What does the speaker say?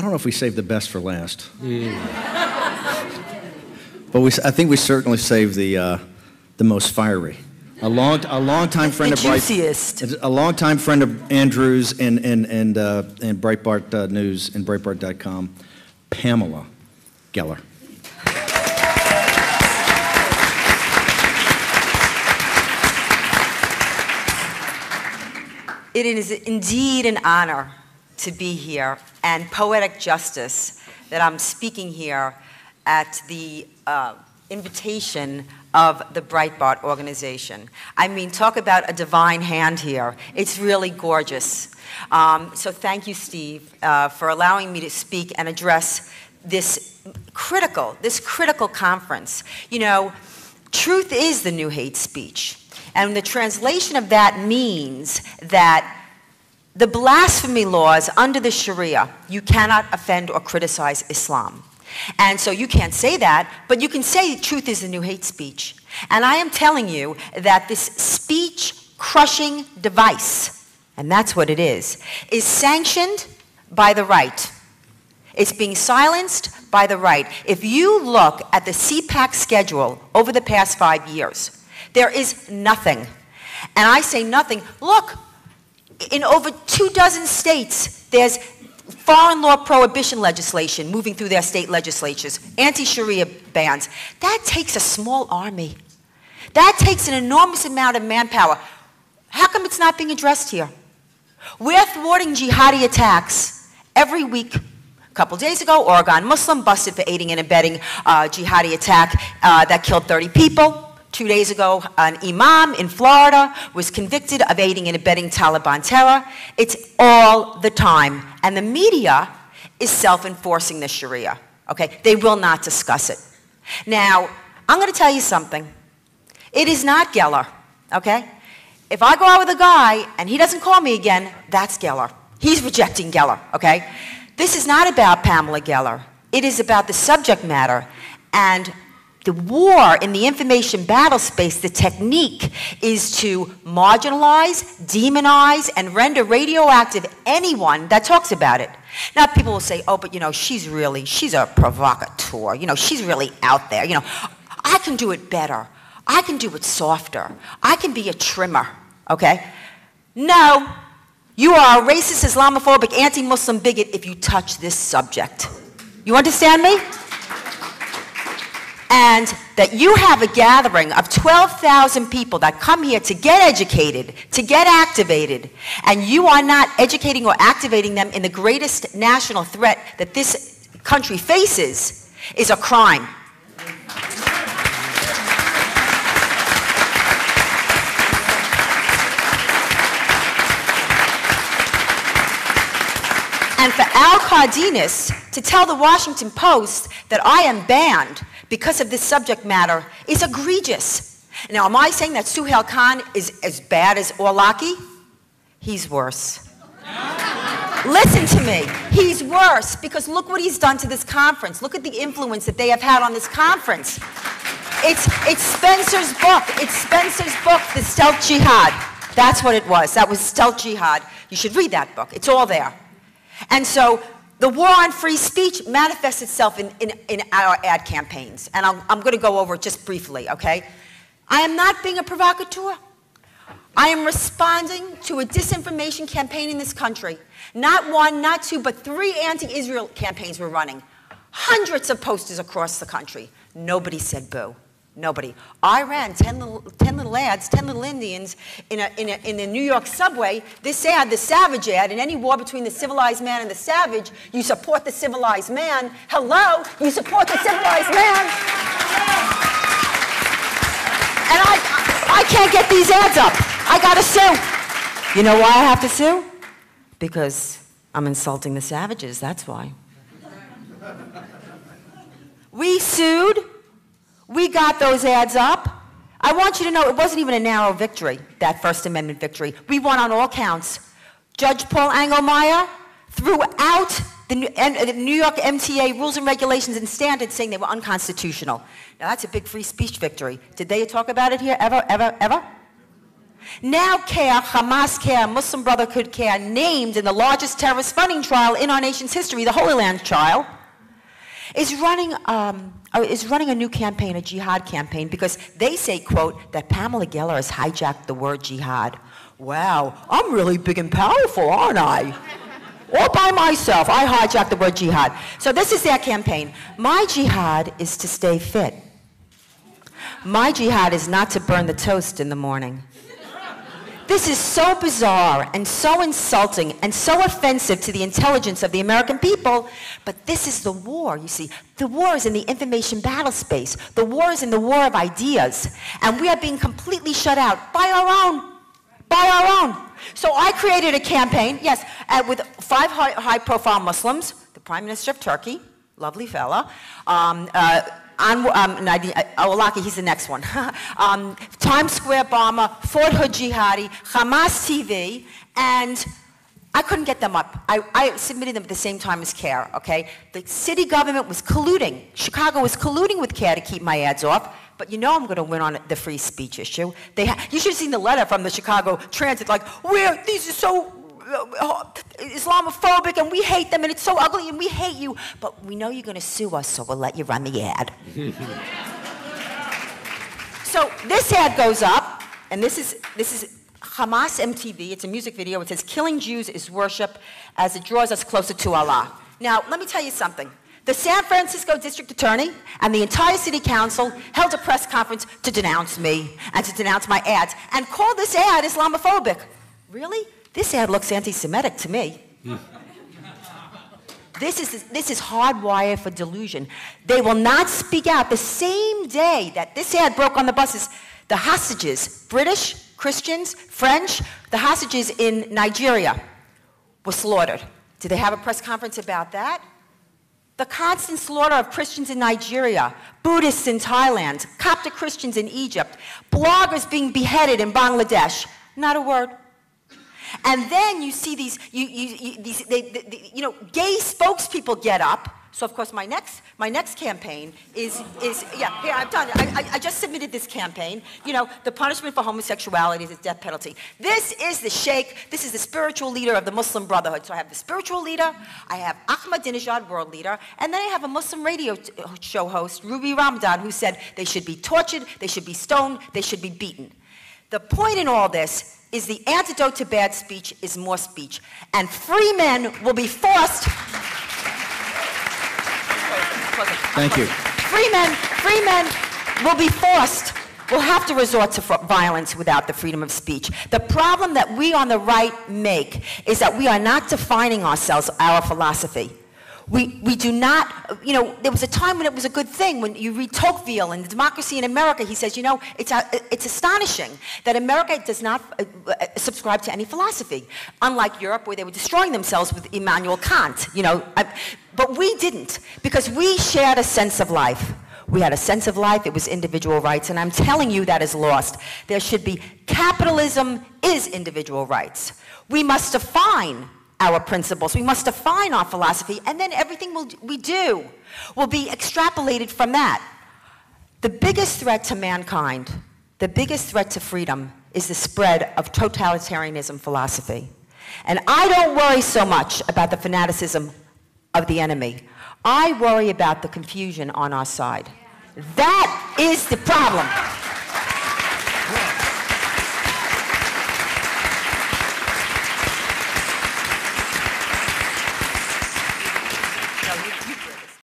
don't know if we saved the best for last. But I think we certainly saved the most fiery. A longtime friend of a longtime friend of Andrew's and Breitbart News and Breitbart.com, Pamela Geller. It is indeed an honor to be here and poetic justice that I'm speaking here at the invitation of the Breitbart organization. I mean, talk about a divine hand here. It's really gorgeous. So thank you, Steve, for allowing me to speak and address this critical conference. You know, truth is the new hate speech. And the translation of that means that the blasphemy laws under the Sharia, you cannot offend or criticize Islam. And so you can't say that, but you can say truth is the new hate speech. And I am telling you that this speech-crushing device, and that's what it is sanctioned by the right. It's being silenced by the right. If you look at the CPAC schedule over the past 5 years, there is nothing. And I say nothing. Look, in over 24 states, there's foreign law prohibition legislation moving through their state legislatures, anti-Sharia bans. That takes a small army. That takes an enormous amount of manpower. How come it's not being addressed here? We're thwarting jihadi attacks every week. A couple days ago, Oregon Muslim busted for aiding and abetting a jihadi attack that killed 30 people. 2 days ago, an imam in Florida was convicted of aiding and abetting Taliban terror. It's all the time. And the media is self-enforcing the Sharia. Okay? They will not discuss it. Now, I'm going to tell you something. It is not Geller. Okay? If I go out with a guy and he doesn't call me again, that's Geller. He's rejecting Geller. Okay? This is not about Pamela Geller. It is about the subject matter. And the war in the information battle space, the technique is to marginalize, demonize, and render radioactive anyone that talks about it. Now people will say, oh, but you know, she's a provocateur. You know, she's really out there. You know, I can do it better. I can do it softer. I can be a trimmer, okay? No, you are a racist, Islamophobic, anti-Muslim bigot if you touch this subject. You understand me? And that you have a gathering of 12,000 people that come here to get educated, to get activated, and you are not educating or activating them in the greatest national threat that this country faces is a crime. And for Al Cardenas to tell the Washington Post that I am banned because of this subject matter is egregious. Now, am I saying that Suhail Khan is as bad as Orlaki? He's worse. Listen to me. He's worse because look what he's done to this conference. Look at the influence that they have had on this conference. It's Spencer's book. It's Spencer's book, The Stealth Jihad. That's what it was. That was Stealth Jihad. You should read that book. It's all there. And so the war on free speech manifests itself in our ad campaigns. And I'm going to go over it just briefly, okay? I am not being a provocateur. I am responding to a disinformation campaign in this country. Not one, not two, but 3 anti-Israel campaigns were running. Hundreds of posters across the country. Nobody said boo. Nobody. I ran 10 little ads, 10 little Indians in a New York subway. This ad, the savage ad, in any war between the civilized man and the savage, you support the civilized man. Hello, you support the civilized man. And I can't get these ads up. I gotta sue. You know why I have to sue? Because I'm insulting the savages, that's why. We sued. We got those ads up. I want you to know it wasn't even a narrow victory, that First Amendment victory. We won on all counts. Judge Paul Engelmeyer threw out the New York MTA rules and regulations and standards saying they were unconstitutional. Now that's a big free speech victory. Did they talk about it here ever, ever, ever? Now CARE, Hamas CARE, Muslim Brotherhood CARE, named in the largest terrorist funding trial in our nation's history, the Holy Land trial, is running a new campaign, a jihad campaign, because they say, quote, that Pamela Geller has hijacked the word jihad. Wow, I'm really big and powerful, aren't I? All by myself, I hijacked the word jihad. So this is their campaign. My jihad is to stay fit. My jihad is not to burn the toast in the morning. This is so bizarre and so insulting and so offensive to the intelligence of the American people, but this is the war, you see. The war is in the information battle space. The war is in the war of ideas, and we are being completely shut out by our own. So I created a campaign, yes, with 5 high-profile Muslims, the Prime Minister of Turkey, lovely fella, Awlaki, he's the next one. Times Square bomber, Fort Hood jihadi, Hamas TV, and I couldn't get them up. I submitted them at the same time as CARE, okay? The city government was colluding. Chicago was colluding with CARE to keep my ads off, but you know I'm going to win on the free speech issue. You should have seen the letter from the Chicago Transit, like, these are so Islamophobic, and we hate them, and it's so ugly, and we hate you, but we know you're going to sue us, so we'll let you run the ad. So this ad goes up, and this is Hamas MTV. It's a music video. It says, "Killing Jews is worship as it draws us closer to Allah." Now, let me tell you something. The San Francisco District Attorney and the entire City Council held a press conference to denounce me and to denounce my ads and call this ad Islamophobic. Really? This ad looks anti-Semitic to me. This is hardwired for delusion. They will not speak out. The same day that this ad broke on the buses, the hostages, British, Christians, French, the hostages in Nigeria were slaughtered. Did they have a press conference about that? The constant slaughter of Christians in Nigeria, Buddhists in Thailand, Coptic Christians in Egypt, bloggers being beheaded in Bangladesh. Not a word. And then you see these, gay spokespeople get up. So of course my next campaign is yeah, here I'm done. I just submitted this campaign. You know, the punishment for homosexuality is the death penalty. This is the sheikh. This is the spiritual leader of the Muslim Brotherhood. So I have the spiritual leader, I have Ahmadinejad, world leader, and then I have a Muslim radio show host, Ruby Ramadan, who said they should be tortured, they should be stoned, they should be beaten. The point in all this is the antidote to bad speech is more speech, and free men will be forced. Thank you. Free men will be forced, will have to resort to violence without the freedom of speech. The problem that we on the right make is that we are not defining ourselves, our philosophy. We do not, there was a time when it was a good thing. When you read Tocqueville and Democracy in America, he says, it's astonishing that America does not subscribe to any philosophy, unlike Europe where they were destroying themselves with Immanuel Kant, but we didn't, because we shared a sense of life. We had a sense of life, it was individual rights, and I'm telling you that is lost. There should be, capitalism is individual rights. We must define our principles. We must define our philosophy, and then everything we do will be extrapolated from that. The biggest threat to mankind, the biggest threat to freedom, is the spread of totalitarianism philosophy. And I don't worry so much about the fanaticism of the enemy. I worry about the confusion on our side. That is the problem.